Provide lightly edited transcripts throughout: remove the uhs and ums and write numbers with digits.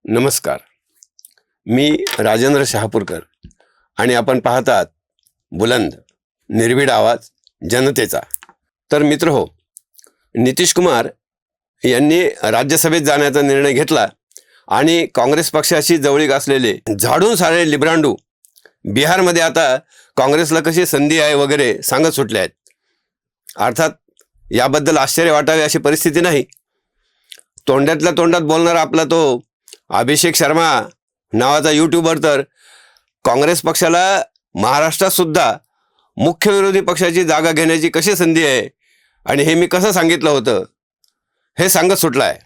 नमस्कार. मी राजेंद्र शहापूरकर आणि आपण पाहतात बुलंद निर्भीड आवाज जनतेचा. तर मित्र हो, नितीश कुमार यांनी राज्यसभेत जाण्याचा निर्णय घेतला आणि काँग्रेस पक्षाशी जवळीक असलेले झाडून सारे लिब्रांडू बिहारमध्ये आता काँग्रेसला कशी संधी आहे वगैरे सांगत सुटले आहेत. अर्थात याबद्दल आश्चर्य वाटावे अशी परिस्थिती नाही. तोंडातल्या तोंडात बोलणारा आपला तो अभिषेक शर्मा नावाचा यूट्यूबर तर काँग्रेस पक्षाला महाराष्ट्रात सुद्धा मुख्य विरोधी पक्षाची जागा घेण्याची कशी संधी आहे आणि हे मी कसं सांगितलं होतं हे सांगत सुटला आहे.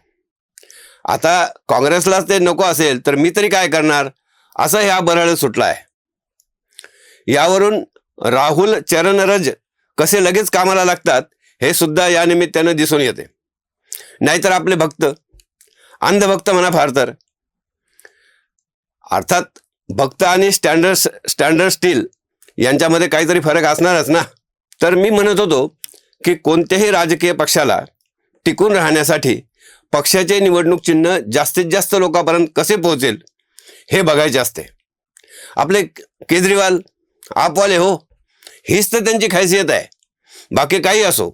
आता काँग्रेसलाच ते नको असेल तर मी तरी काय करणार असं ह्या बरळ सुटला आहे. यावरून राहुल चरणरज कसे लगेच कामाला लागतात हे सुद्धा या निमित्तानं दिसून येते. नाहीतर आपले भक्त, अंधभक्त म्हणा फार तर. अर्थात भक्त आणि स्टँडर्ड स्टील यांच्यामध्ये काहीतरी फरक असणारच ना. तर मी म्हणत होतो की कोणत्याही राजकीय पक्षाला टिकून राहण्यासाठी पक्षाचे निवडणूक चिन्ह जास्तीत जास्त लोकांपर्यंत कसे पोहोचेल हे बघायचे असते. आपले केजरीवाल आपवाले हो, हीच तर त्यांची खासियत आहे. बाकी काही असो,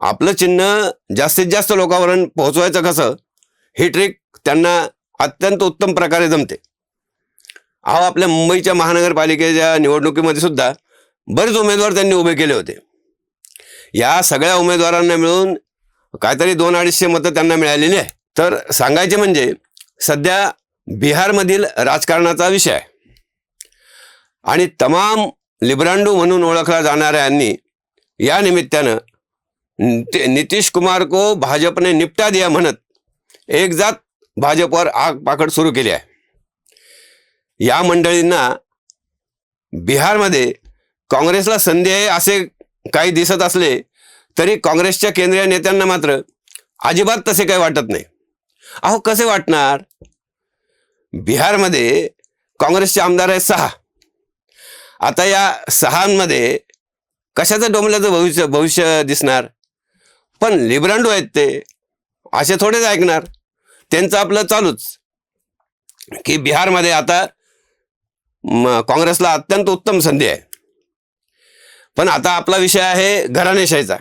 आपलं चिन्ह जास्तीत जास्त लोकांपर्यंत पोहोचवायचं कसं ही ट्रिक त्यांना अत्यंत उत्तम प्रकारे जमते. अहो, आपल्या मुंबईच्या महानगरपालिकेच्या निवडणुकीमध्ये सुद्धा बरेच उमेदवार त्यांनी उभे केले होते. या सगळ्या उमेदवारांना मिळून काहीतरी 200-250 मतं त्यांना मिळालेली आहे. तर सांगायचे म्हणजे सध्या बिहारमधील राजकारणाचा विषय आहे आणि तमाम लिब्रांडू म्हणून ओळखला जाणाऱ्यांनी या निमित्तानं नितीश कुमार को भाजपने निपटा दिया म्हणत एक जात भाजपवर आग पाखड सुरू केली आहे. या मंडळींना बिहारमध्ये काँग्रेसला संधी आहे असे काही दिसत असले तरी काँग्रेसच्या केंद्रीय नेत्यांना मात्र अजिबात तसे काही वाटत नाही. अहो, कसे वाटणार? बिहारमध्ये काँग्रेसचे आमदार आहेत 6. आता या 6 कशाचं डोंबल्याचं भविष्य दिसणार? पण लिब्रांडू आहेत ते, असे थोडेच ऐकणार. त्यांचं आपलं चालूच की बिहारमध्ये आता काँग्रेसला अत्यंत उत्तम संधी आहे. पण आता आपला विषय आहे घराणेशाहीचा.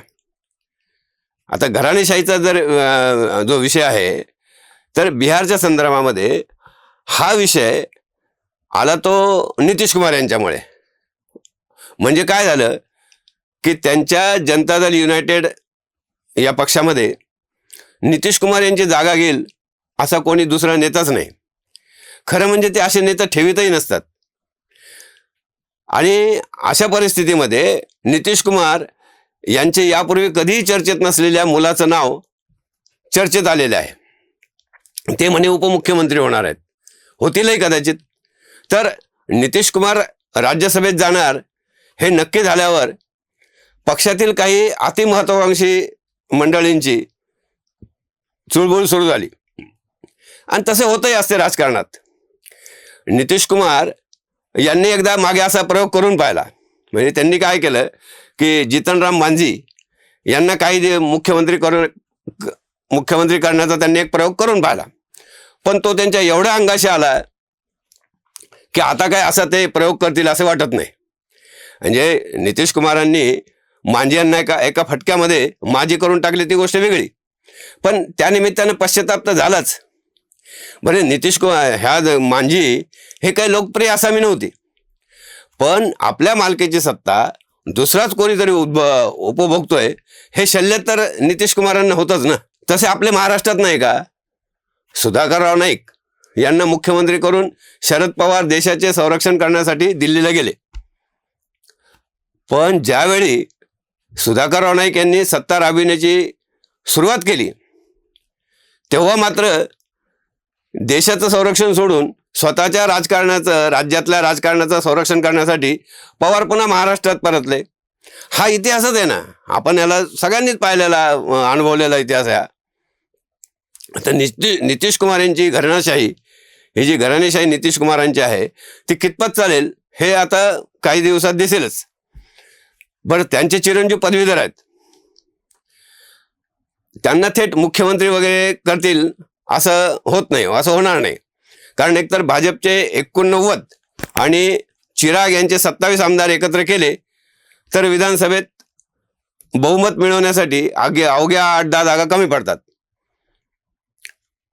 आता घराणेशाहीचा जर जो विषय आहे तर बिहारच्या संदर्भामध्ये हा विषय आला तो नितीश कुमार यांच्यामुळे. म्हणजे काय झालं की त्यांच्या जनता दल युनायटेड या पक्षामध्ये नितीश कुमार यांची जागा घेईल असा कोणी दुसरा नेताच नाही. खरं म्हणजे ते असे नेते ठेवीतही नसतात. आणि अशा परिस्थितीमध्ये नितीश कुमार यांचे यापूर्वी कधीही चर्चेत नसलेल्या मुलाचं नाव चर्चेत आलेलं आहे. ते म्हणे उपमुख्यमंत्री होणार आहेत, होतीलही कदाचित. तर नितीश कुमार राज्यसभेत जाणार हे नक्की झाल्यावर पक्षातील काही अतिमहत्वाकांक्षी मंडळींची चुळबुळ सुरू झाली आणि तसे होतही असते राजकारणात. नितीश कुमार यांनी एकदा मागे असा प्रयोग करून पाहिला. म्हणजे त्यांनी काय केलं की जीतनराम मांझी यांना काही मुख्यमंत्री करण्याचा त्यांनी एक प्रयोग करून पाहिला. पण तो त्यांच्या एवढ्या अंगाशी आला की आता काय असा ते प्रयोग करतील असे वाटत नाही. म्हणजे नितीश कुमारांनी मांझी यांना एका फटक्यामध्ये माजी करून टाकली ती गोष्ट वेगळी, पण त्यानिमित्तानं पश्चाताप तर झालाच. बरे, नितीश कुमार ह्या मांझी हे काही लोकप्रिय आसामी नव्हती, पण आपल्या मालकीची सत्ता दुसराच कोणीतरी उपभोगतोय हे शल्य तर नितीश कुमारांना होतच ना. तसे आपले महाराष्ट्रात नाही का सुधाकरराव नाईक यांना मुख्यमंत्री करून शरद पवार देशाचे संरक्षण करण्यासाठी दिल्लीला गेले. पण ज्यावेळी सुधाकरराव नाईक यांनी सत्ता राबविण्याची सुरुवात केली तेव्हा मात्र देशाचं संरक्षण सोडून स्वतःच्या राज्यातल्या राजकारणाचं संरक्षण करण्यासाठी पवार पुन्हा महाराष्ट्रात परतले. हा इतिहासच आहे ना. आपण याला सगळ्यांनीच पाहिलेला, अनुभवलेला इतिहास आहे. आता नितीश कुमार यांची घराणेशाही, ही जी घराणेशाही नितीश कुमारांची आहे ती कितपत चालेल हे आता काही दिवसात दिसेलच. बरं, त्यांचे चिरंजीव पदवीधर आहेत, त्यांना थेट मुख्यमंत्री वगैरे करतील असं होत नाही, असं होणार नाही. कारण एकतर भाजपचे 89 आणि चिराग यांचे 27 आमदार एकत्र केले तर विधानसभेत बहुमत मिळवण्यासाठी अवघ्या 8-10 जागा कमी पडतात.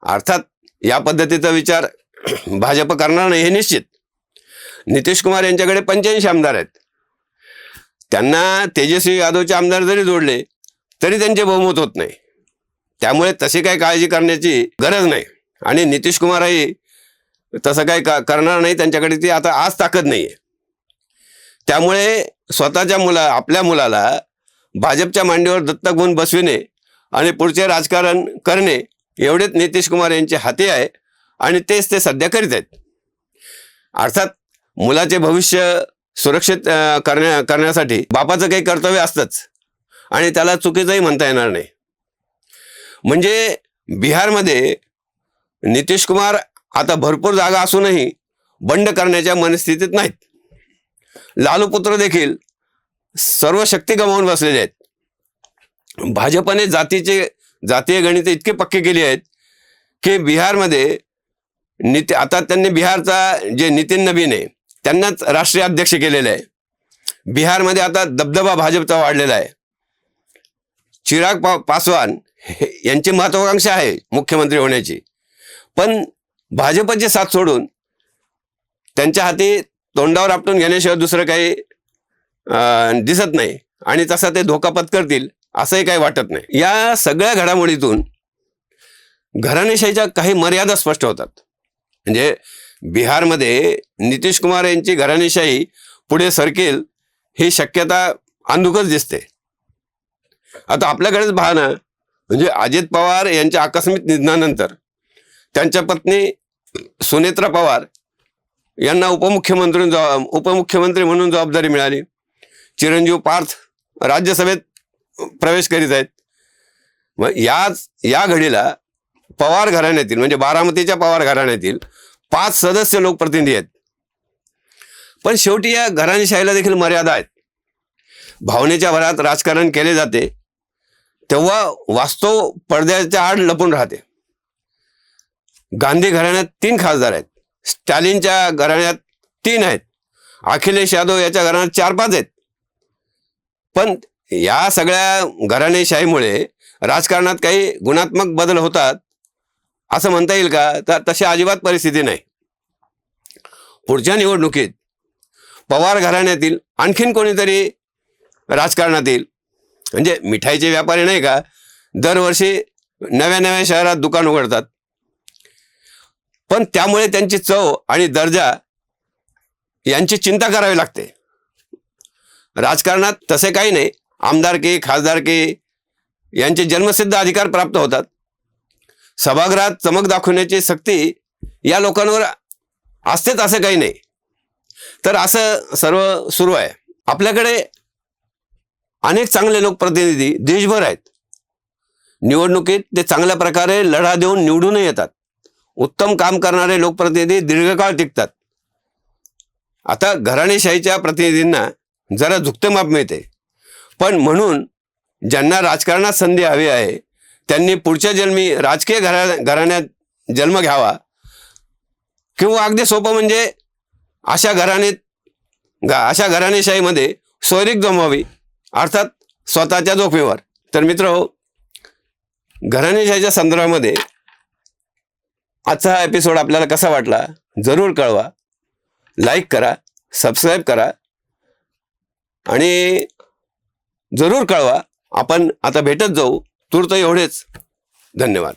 अर्थात या पद्धतीचा विचार भाजप करणार नाही हे निश्चित. नितीश कुमार यांच्याकडे 85 आमदार आहेत. त्यांना तेजस्वी यादवचे आमदार जरी जोडले तरी त्यांचे बहुमत होत नाही. त्यामुळे तशी काही काळजी करण्याची गरज नाही आणि नितीश कुमारही तसं काही करणार नाही. त्यांच्याकडे ती आता आज ताकद नाही आहे. त्यामुळे स्वतःच्या आपल्या मुलाला भाजपच्या मांडीवर दत्तक घेऊन बसविणे आणि पुढचे राजकारण करणे एवढेच नितीश कुमार यांचे हाती आहे आणि तेच ते सध्या करीत आहेत. अर्थात मुलाचे भविष्य सुरक्षित करण्यासाठी बापाचं काही कर्तव्य असतंच आणि त्याला चुकीचंही म्हणता येणार नाही. म्हणजे बिहारमध्ये नितीश कुमार आता भरपूर जागा असूनही बंड करण्याच्या मनस्थितीत नाहीत. लालू पुत्र देखील सर्व शक्ती गमावून बसलेले आहेत. भाजपने जातीय गणिते इतके पक्के केली आहेत की बिहारमध्ये आता त्यांनी बिहारचा जे नितीन नबीन आहे त्यांनाच राष्ट्रीय अध्यक्ष केलेले आहे. बिहारमध्ये आता दबदबा भाजपचा वाढलेला आहे. चिराग पासवान यांची महत्वाकांक्षा आहे मुख्यमंत्री होण्याची, पण भाजपची साथ सोडून त्यांच्या हाती तोंडावर आपटून घेण्याशिवाय दुसरं काही दिसत नाही आणि तसा ते धोका पत्करतील असंही काही वाटत नाही. या सगळ्या घडामोडीतून घराणेशाहीच्या काही मर्यादा स्पष्ट होतात. म्हणजे बिहारमध्ये नितीश कुमार यांची घराणेशाही पुढे सरकेल ही शक्यता अंधुकच दिसते. आता आपल्याकडेच पहा ना, म्हणजे अजित पवार यांच्या आकस्मिक निधनानंतर त्यांच्या पत्नी सुनेत्रा पवार यांना उपमुख्यमंत्री म्हणून जबाबदारी मिळाली. चिरंजीव पार्थ राज्यसभेत प्रवेश करीत आहेत. मग या घडीला पवार घराण्यातील म्हणजे बारामतीच्या पवार घराण्यातील 5 सदस्य लोकप्रतिनिधी आहेत. पण शेवटी या घराणेशाहीला देखील मर्यादा आहेत. भावनेच्या भरात राजकारण केले जाते तेव्हा वास्तव पडद्याच्या आड लपून राहते. गांधी घराण्यात 3 खासदार आहेत. स्टॅलिनच्या घराण्यात 3 आहेत. अखिलेश यादव याच्या घराण्यात 4-5 आहेत. पण या सगळ्या घराणेशाहीमुळे राजकारणात काही गुणात्मक बदल होतात असं म्हणता येईल का? तर तशी अजिबात परिस्थिती नाही. पुढच्या निवडणुकीत पवार घराण्यातील आणखीन कोणीतरी राजकारणात येईल. म्हणजे मिठाईचे व्यापारी नाही का, दरवर्षी नव्या शहरात दुकान उघडतात, पण त्यामुळे त्यांची चव आणि दर्जा यांची चिंता करावी लागते. राजकारणात तसे काही नाही. आमदारकी खासदारकी यांचे जन्मसिद्ध अधिकार प्राप्त होतात. सभागृहात चमक दाखवण्याची सक्ती या लोकांवर असतेच असं काही नाही. तर असं सर्व सुरू आहे. आपल्याकडे अनेक चांगले लोकप्रतिनिधी देशभर आहेत. निवडणुकीत ते चांगल्या प्रकारे लढा देऊन निवडूनही येतात. उत्तम काम करणारे लोकप्रतिनिधी दीर्घकाळ टिकतात. आता घराणेशाहीच्या प्रतिनिधींना जरा झुकते माप मिळते, पण म्हणून ज्यांना राजकारणात संधी हवी आहे त्यांनी पुढच्या जन्मी राजकीय घराण्यात जन्म घ्यावा, किंवा अगदी सोपं म्हणजे अशा घराणेशाहीमध्ये सोयरीक जमवावी, अर्थात स्वतःच्या जोखमीवर. तर मित्रहो, घराणेशाहीच्या संदर्भामध्ये आजचा हा एपिसोड आपल्याला कसा वाटला जरूर कळवा. लाईक करा, सबस्क्राईब करा आणि जरूर कळवा. आपण आता भेटत जाऊ. तूर्त एवढेच. धन्यवाद.